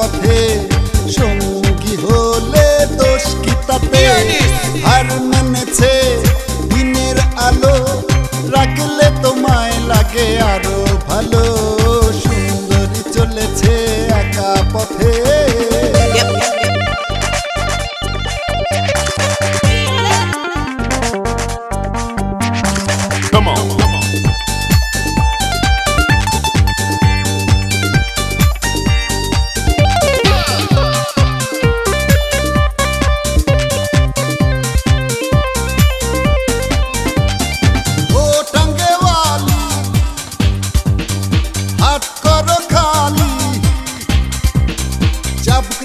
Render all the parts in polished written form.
পথে সঙ্গী হলে দোষ কি তাতে? হার মেনেছে দিনের আলো, রাখলে তোমায় লাগে আরো ভালো। সুন্দরী চলেছে একা পথে। Come on.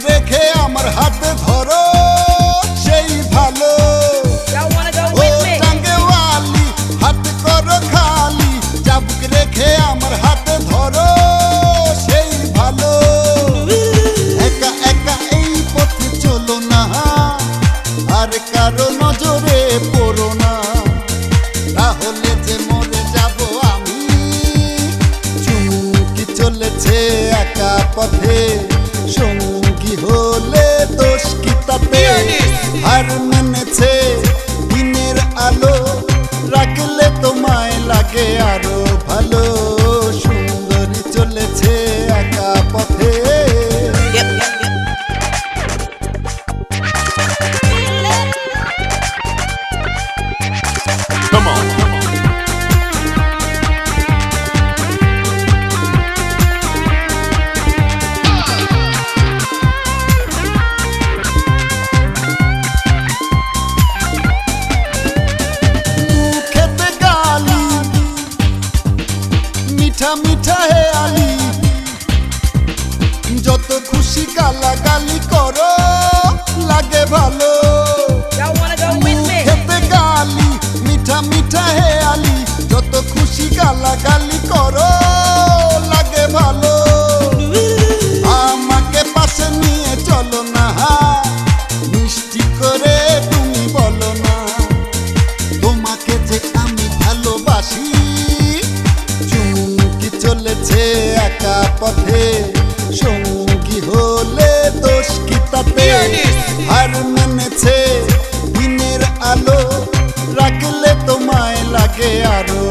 রেখে আমার হাতে ধরো সেই ভালো। টাঙ্গেওয়ালি হাত করো খালি, চাবুক রেখে আমার হাতে ধরো সেই ভালো। একা একা এই পথে চলো না, আর কারো নজরে পড়ো না, তাহলে যে মরে যাব আমি। চুমকি চলেছে একা পথে, সঙ্গী হলে দোষ কি তাতে? হার মেনেছে দিনের আলো, রাখলে তোমায় লাগে আরো ভালো। সুন্দরী চলেছে একা পথে। Come on. মিঠা মিঠা হে আলি, যত খুশি গালাগালি করো লাগে ভালো। খেতে গালি মিঠা মিঠা হে আলি, যত খুশি গালাগালি করো লাগে ভালো। আমাকে পাশে নিয়ে চলো না, মিষ্টি করে তুমি বলো না, তোমাকে যে আমি ভালোবাসি। চলেছে একা পথে, সঙ্গী হলে দোষ কি তাতে? হার মেনেছে দিনের আলো, রাখলে তোমায় লাগে আরো